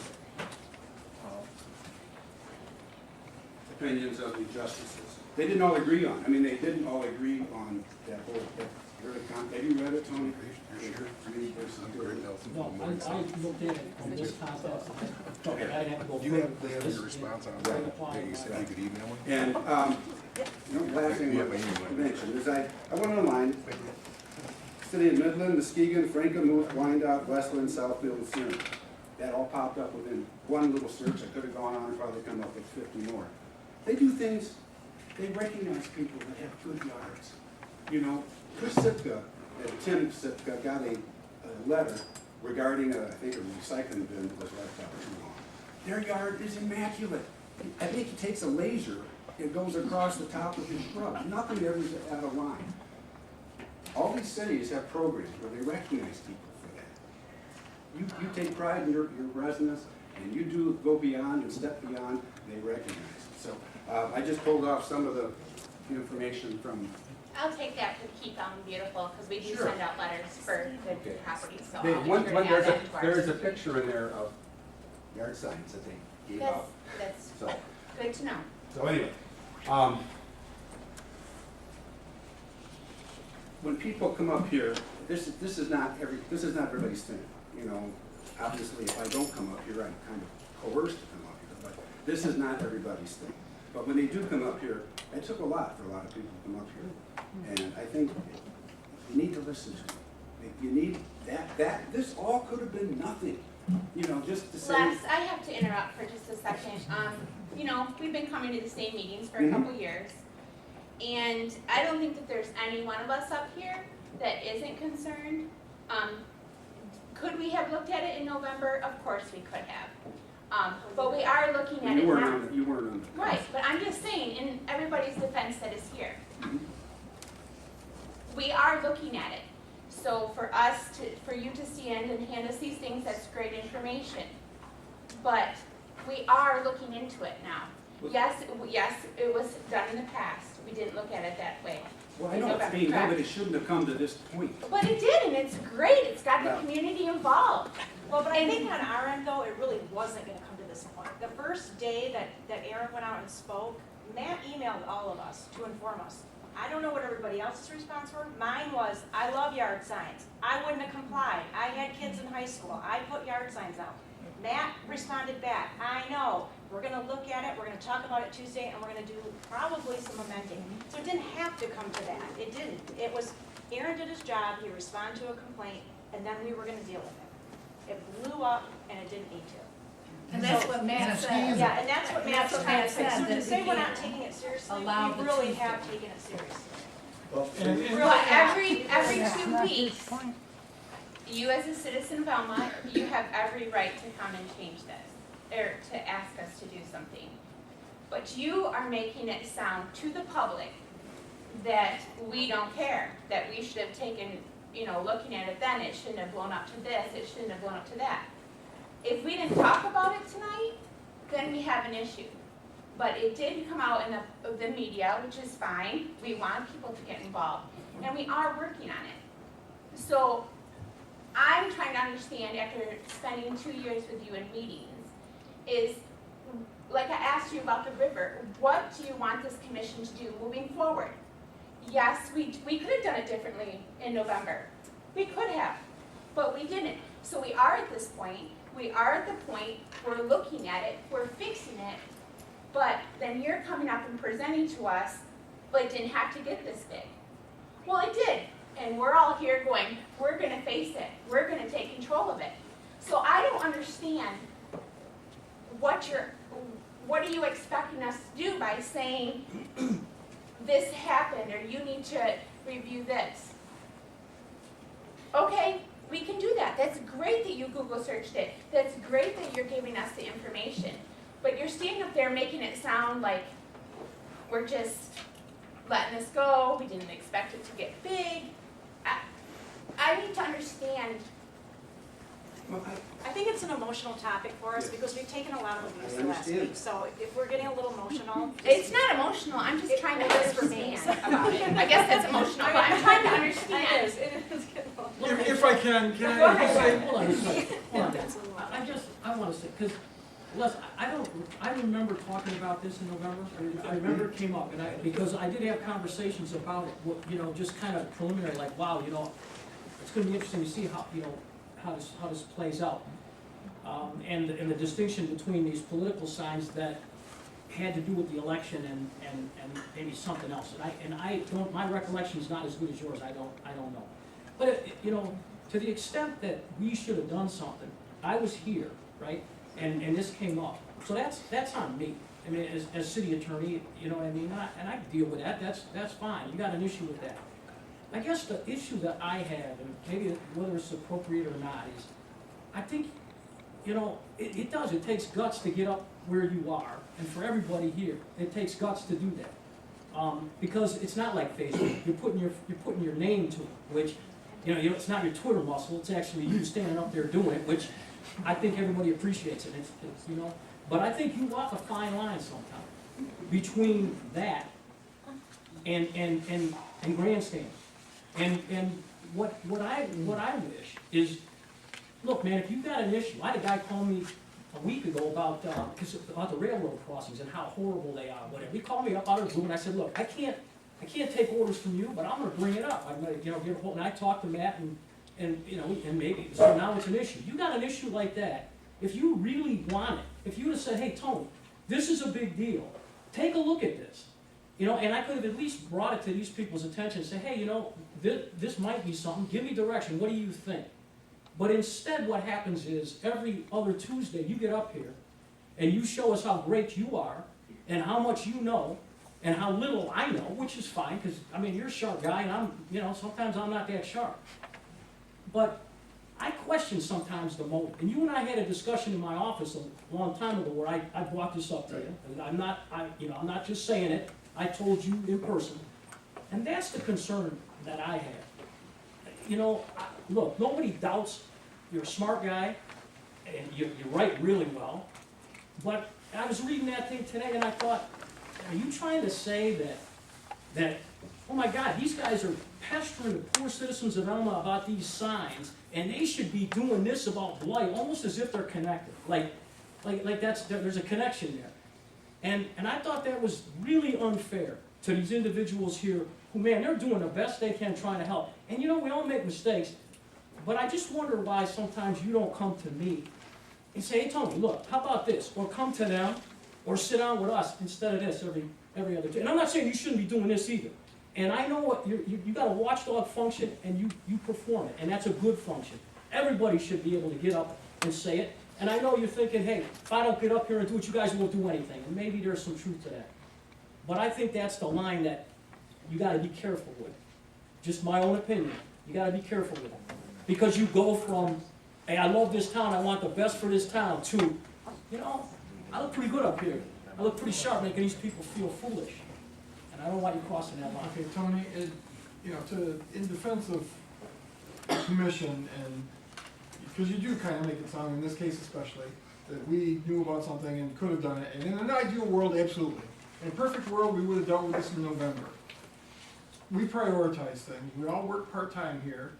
opinions of the justices. They didn't all agree on, they didn't all agree on that whole, have you read it, Tony? Reed versus Gilbert. No, I looked at it from this context. Okay. I didn't have to go You further. have This your is- response on right that? applying You said my- you could email me? And, last thing I mentioned is I went online, city of Midland, Muskegon, Frankenmuth, Wyandotte, Westland, Southfield, and Center. That all popped up within one little search. I could have gone on and probably come up with 50 more. They do things, they recognize people that have good yards. You know, Chris Sipka, Tim Sipka got a letter regarding, I think a recycling bin that was left out too long. Their yard is immaculate. I think he takes a laser, it goes across the top of his shrub. Nothing ever is out of line. All these cities have programs where they recognize people for that. You take pride in your residents, and you do go beyond and step beyond, they recognize it. So I just pulled off some of the information from. I'll take that to keep them beautiful, because we do Sure. send out letters for good Okay. properties, so They- I'll make sure to add that to our. There's a picture in there of yard signs that they gave That's, out. that's So, good to know. so anyway, when people come up here, this is not everybody's thing. You know, obviously, if I don't come up here, I'm kind of coerced to come up here. But this is not everybody's thing. But when they do come up here, it took a lot for a lot of people to come up here, and I think you need to listen to them. You need this all could have been nothing. You know, just to say. Les, I have to interrupt for just a second. You know, we've been coming to the same meetings for a Mhm. couple years. And I don't think that there's any one of us up here that isn't concerned. Could we have looked at it in November? Of course we could have. But we are looking at it now. You weren't on the. Right, but I'm just saying, in everybody's defense that is here. Mhm. We are looking at it. So for us to, for you to stand and hand us these things, that's great information. But we are looking into it now. Yes, it was done in the past. We didn't look at it that way. Well, I know it's being done, but it shouldn't have come to this point. But it did, and it's great. It's got the Yeah. community involved. Well, but I think on our end though, it really wasn't gonna come to this point. The first day that Aaron went out and spoke, Matt emailed all of us to inform us. I don't know what everybody else's response were. Mine was, I love yard signs. I wouldn't have complied. I had kids in high school. I put yard signs out. Matt responded back, I know, we're gonna look at it, we're gonna talk about it Tuesday, and we're gonna do probably some amending. So it didn't have to come to that. It didn't. It was, Aaron did his job, he responded to a complaint, and then we were gonna deal with it. It blew up, and it didn't need to. And that's what Matt said. Yeah, and that's what Matt's trying to say. Matt So said, to say that we're we not taking it seriously, allow we the really Tuesday. have taken it seriously. Well, And- and- But every 2 weeks, you as a citizen of Belmont, you have every right to come and change this, or to ask us to do something. But you are making it sound to the public that we don't care, that we should have taken, looking at it then, it shouldn't have blown up to this, it shouldn't have blown up to that. If we didn't talk about it tonight, then we have an issue. But it did come out in the media, which is fine. We want people to get involved, and we are working on it. So I'm trying to understand, after spending 2 years with you in meetings, is, like I asked you about the river, what do you want this commission to do moving forward? Yes, we could have done it differently in November. We could have, but we didn't. So we are at this point. We are at the point, we're looking at it, we're fixing it, but then you're coming up and presenting to us, but it didn't have to get this big. Well, it did, and we're all here going, we're gonna face it, we're gonna take control of it. So I don't understand what are you expecting us to do by saying this happened, or you need to review this? Okay, we can do that. That's great that you Google searched it. That's great that you're giving us the information. But you're standing up there making it sound like we're just letting this go. We didn't expect it to get big. I need to understand. I think it's an emotional topic for us because we've taken a lot of abuse the last understand. week. So if we're getting a little emotional. It's not emotional. I'm just trying to understand about it. I guess that's emotional, but I'm trying to understand. It is getting a little. If I can Go I ahead. just say, Hold on a second, hold on. I want to say, because, Les, I remember talking about this in November. I remember it came up, and because I did have conversations about it, just kind of preliminary, like, wow, it's gonna be interesting to see how this plays out. And the distinction between these political signs that had to do with the election and maybe something else. And I don't, my recollection is not as good as yours, I don't know. But, to the extent that we should have done something, I was here, right? And this came up. So that's on me. I mean, as city attorney, you know what I mean? And I deal with that, that's fine. You got an issue with that. I guess the issue that I have, and maybe whether it's appropriate or not, is I think, it takes guts to get up where you are, and for everybody here, it takes guts to do that. Because it's not like Facebook, you're putting your name to it, which, it's not your Twitter muscle, it's actually you standing up there doing it, which I think everybody appreciates it, it's but I think you walk a fine line sometimes between that and grandstanding. And what I wish is, look, man, if you've got an issue, I had a guy call me a week ago about the railroad crossings and how horrible they are, whatever. He called me up out of the blue and I said, look, I can't take orders from you, but I'm gonna bring it up. I'm gonna, give a whole, and I talked to Matt and maybe, so now it's an issue. You got an issue like that, if you really want it, if you would have said, hey, Tony, this is a big deal, take a look at this. And I could have at least brought it to these people's attention and say, hey, this might be something, give me direction, what do you think? But instead what happens is, every other Tuesday you get up here and you show us how great you are and how much you know and how little I know, which is fine, because, you're a sharp guy and I'm, sometimes I'm not that sharp. But I question sometimes the motive. And you and I had a discussion in my office a long time ago where I brought this up to you. And I'm not just saying it. I told you in person. And that's the concern that I have. Look, nobody doubts you're a smart guy and you write really well. But I was reading that thing today and I thought, are you trying to say that oh my God, these guys are pestering the poor citizens of Elma about these signs, and they should be doing this about blight, almost as if they're connected, like there's a connection there. And I thought that was really unfair to these individuals here who, man, they're doing the best they can trying to help. And you know, we all make mistakes, but I just wonder why sometimes you don't come to me and say, hey, Tony, look, how about this? Or come to them, or sit down with us instead of this every other day. And I'm not saying you shouldn't be doing this either. And I know what, you got a watchdog function, and you perform it, and that's a good function. Everybody should be able to get up and say it. And I know you're thinking, hey, if I don't get up here and do it, you guys won't do anything. And maybe there's some truth to that. But I think that's the line that you gotta be careful with. Just my own opinion. You gotta be careful with it. Because you go from, hey, I love this town, I want the best for this town, to, you know, I look pretty good up here. I look pretty sharp making these people feel foolish. And I don't want you crossing that line. Okay, Tony, you know, in defense of the commission, and because you do kind of make it sound, in this case especially, that we knew about something and could have done it, and in an ideal world, absolutely. In a perfect world, we would have dealt with this in November. We prioritize things. We all work part-time here.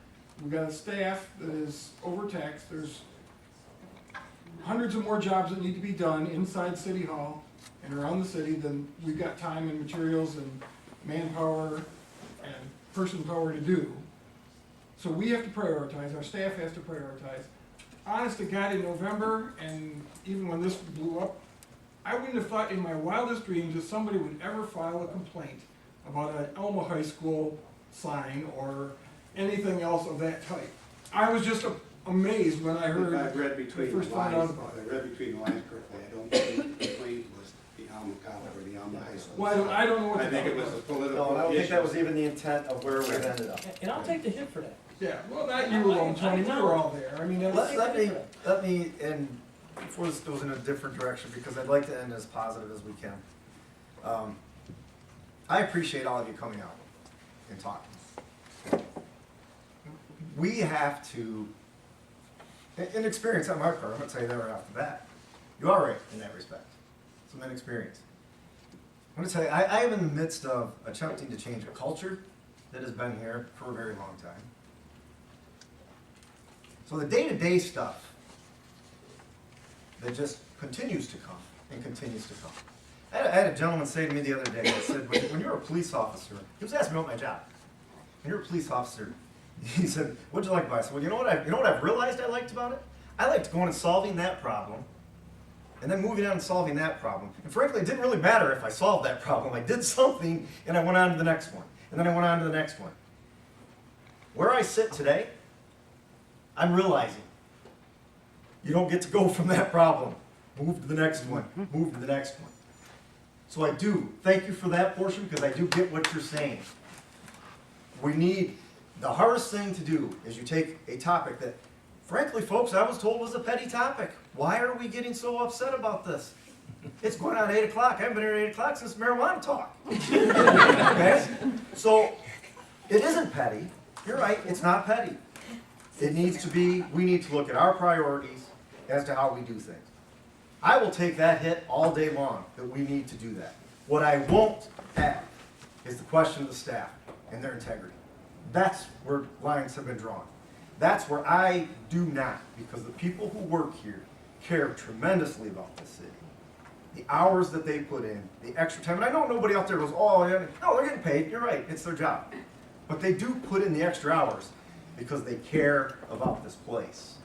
We've got a staff that is overtaxed. There's hundreds of more jobs that need to be done inside City Hall and around the city than we've got time and materials and manpower and person power to do. So we have to prioritize, our staff has to prioritize. Honest to God, in November, and even when this blew up, I wouldn't have thought in my wildest dreams that somebody would ever file a complaint about an Elma High School sign or anything else of that type. I was just amazed when I heard, If I read between the first found out lines, about it. if I read between the lines correctly, I don't think the complaint was the Alma College or the Alma High School. Well, I don't know what I to think talk it was a about. political No, and I don't think that was issue. even the intent of where we ended up. And I'll take the hit for that. Yeah, well, not you alone, Tony, we were all there. I mean, that's, Let me, and before this goes in a different direction, because I'd like to end as positive as we can. I appreciate all of you coming out and talking. We have to, in experience on my part, I'm gonna tell you that right off the bat, you are right in that respect. Some inexperience. I'm gonna tell you, I am in the midst of attempting to change a culture that has been here for a very long time. So the day-to-day stuff that just continues to come and continues to come. I had a gentleman say to me the other day, he said, when you're a police officer, he was asking me about my job. When you're a police officer, he said, what'd you like about it? I said, well, you know what I've realized I liked about it? I liked going and solving that problem, and then moving on and solving that problem. And frankly, it didn't really matter if I solved that problem. I did something, and I went on to the next one. And then I went on to the next one. Where I sit today, I'm realizing you don't get to go from that problem. Move to the next one, move to the next one. So I do, thank you for that portion, because I do get what you're saying. We need, the hardest thing to do is you take a topic that, frankly, folks, I was told was a petty topic. Why are we getting so upset about this? It's going on 8 o'clock. I haven't been here at 8 o'clock since marijuana talk. Okay? So, it isn't petty. You're right, it's not petty. It needs to be, we need to look at our priorities as to how we do things. I will take that hit all day long, that we need to do that. What I won't have is the question of the staff and their integrity. That's where lines have been drawn. That's where I do not, because the people who work here care tremendously about this city. The hours that they put in, the extra time, and I know nobody out there goes, oh, yeah, no, they're getting paid, you're right, it's their job. But they do put in the extra hours because they care about this place.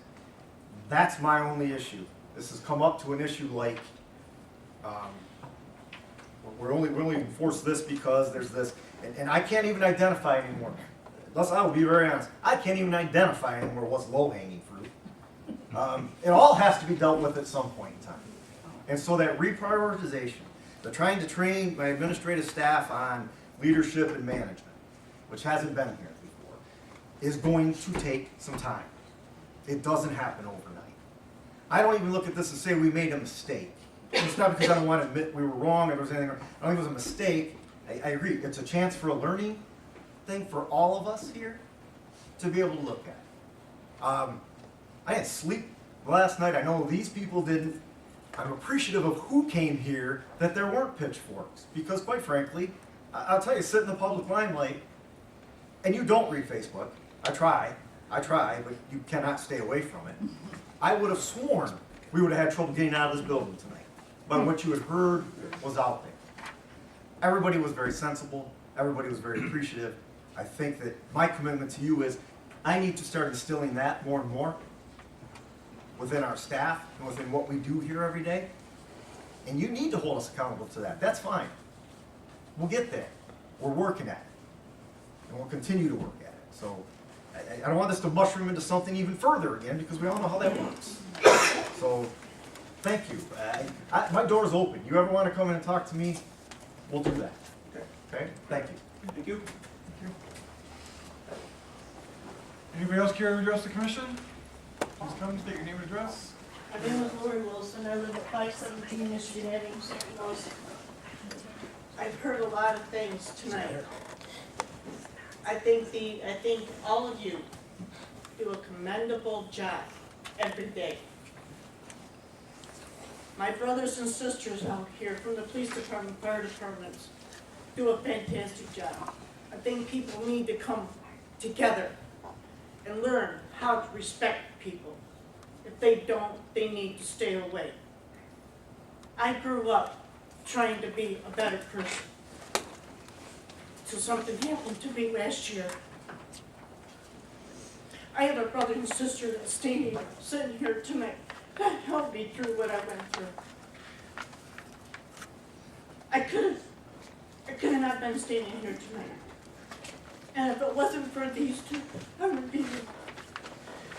That's my only issue. This has come up to an issue like, we're only enforced this because there's this, and I can't even identify anymore. Thus, I will be very honest, I can't even identify anymore what's low-hanging fruit. It all has to be dealt with at some point in time. And so that reprioritization, the trying to train my administrative staff on leadership and management, which hasn't been here before, is going to take some time. It doesn't happen overnight. I don't even look at this and say we made a mistake. It's not because I don't want to admit we were wrong or there was anything wrong. I don't think it was a mistake. I agree. It's a chance for a learning thing for all of us here to be able to look at. I didn't sleep last night. I know these people didn't. I'm appreciative of who came here that there weren't pitchforks. Because quite frankly, I'll tell you, sit in the public limelight, and you don't read Facebook. I try, but you cannot stay away from it. I would have sworn we would have had trouble getting out of this building tonight. but what you had heard was out there. Everybody was very sensible, everybody was very appreciative. I think that my commitment to you is, I need to start instilling that more and more within our staff and within what we do here every day. And you need to hold us accountable to that, that's fine. We'll get there, we're working at it. And we'll continue to work at it. So, I don't want this to mushroom into something even further again, because we all know how that works. So, thank you. My door's open. You ever want to come in and talk to me, we'll do that. Okay? Thank you. Thank you. Anybody else care to address the commission? Please come, state your name and address. My name is Lori Wilson, I live at 517 Michigan Avenue, St. Louis. I've heard a lot of things tonight. I think all of you do a commendable job every day. My brothers and sisters out here from the police department, fire departments, do a fantastic job. I think people need to come together and learn how to respect people. If they don't, they need to stay away. I grew up trying to be a better person. So something happened to me last year. I have a brother and sister that's sitting here tonight that helped me through what I went through. I could have not been standing here tonight. And if it wasn't for these two, I would be here.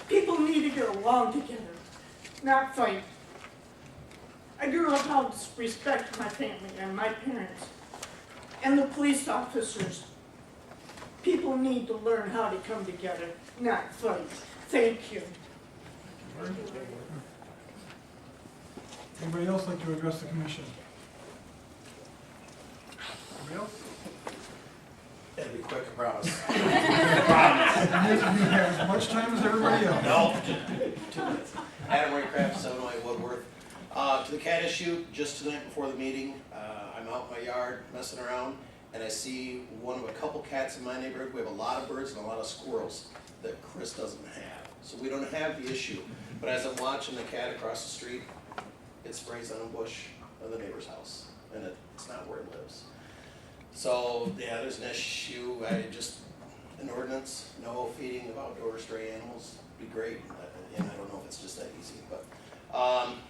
People need to get along together, not fight. I grew up how to respect my family and my parents and the police officers. People need to learn how to come together, not fight. Thank you. Anybody else like to address the commission? Anybody else? It'll be quick, I promise. You have as much time as everybody else. No, 2 minutes. Adam Raycraft, 708 Woodworth. To the cat issue, just tonight before the meeting, I'm out in my yard messing around, and I see one of a couple cats in my neighborhood. We have a lot of birds and a lot of squirrels that Chris doesn't have. So we don't have the issue. But as I'm watching the cat across the street, it sprays on a bush of the neighbor's house, and it's not where it lives. So, yeah, there's an issue. An ordinance, no feeding of outdoor stray animals, be great. And I don't know if it's just that easy, but.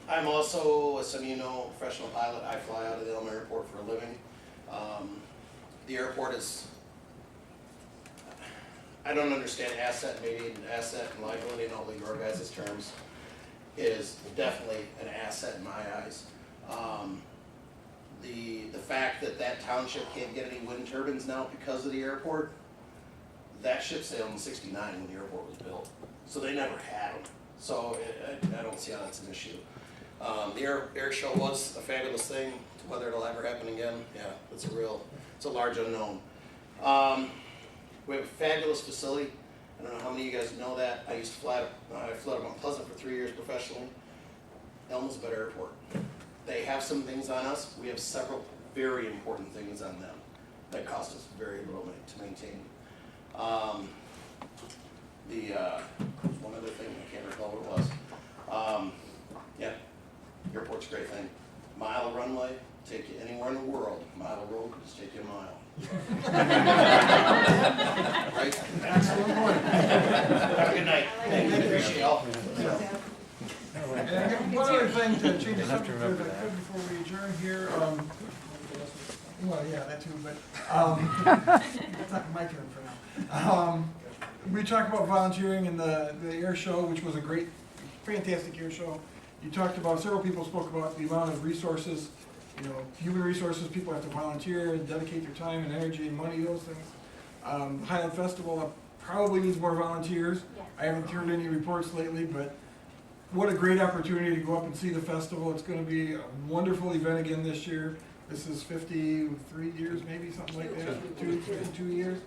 I'm also, as some of you know, a professional pilot. I fly out of the Elm Airport for a living. The airport is, I don't understand asset and liability and all the your guys' terms. It is definitely an asset in my eyes. The fact that township can't get any wind turbines now because of the airport, that ship sailed in '69 when the airport was built. So they never had them. So I don't see how that's an issue. The air show was a fabulous thing. Whether it'll ever happen again, yeah, it's a large unknown. We have a fabulous facility. I don't know how many of you guys know that. I flew out of Mount Pleasant for 3 years professionally. Elma's a better airport. They have some things on us. We have several very important things on them that cost us very little money to maintain. One other thing, I can't recall what it was. Yeah, airport's a great thing. Mile of runway, take you anywhere in the world. Mile of road, just take you a mile. Right? Excellent point. Have a good night. Thank you, appreciate y'all. And I got one other thing to change the subject if I could before we adjourn here. Well, yeah, that too, but that's not my turn for now. We talked about volunteering in the air show, which was a great, fantastic air show. You talked about, several people spoke about the amount of resources, human resources, people have to volunteer and dedicate their time and energy and money, those things. Highland Festival probably needs more volunteers. Yes. I haven't heard any reports lately, but what a great opportunity to go up and see the festival. It's going to be a wonderful event again this year. This is 53 years, maybe, something like that, 52 years.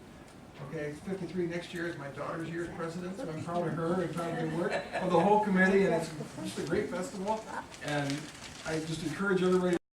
Okay, 53 next year is my daughter's year as president, so I'm proud of her and proud of the work of the whole committee, and it's just a great festival. And I just encourage everybody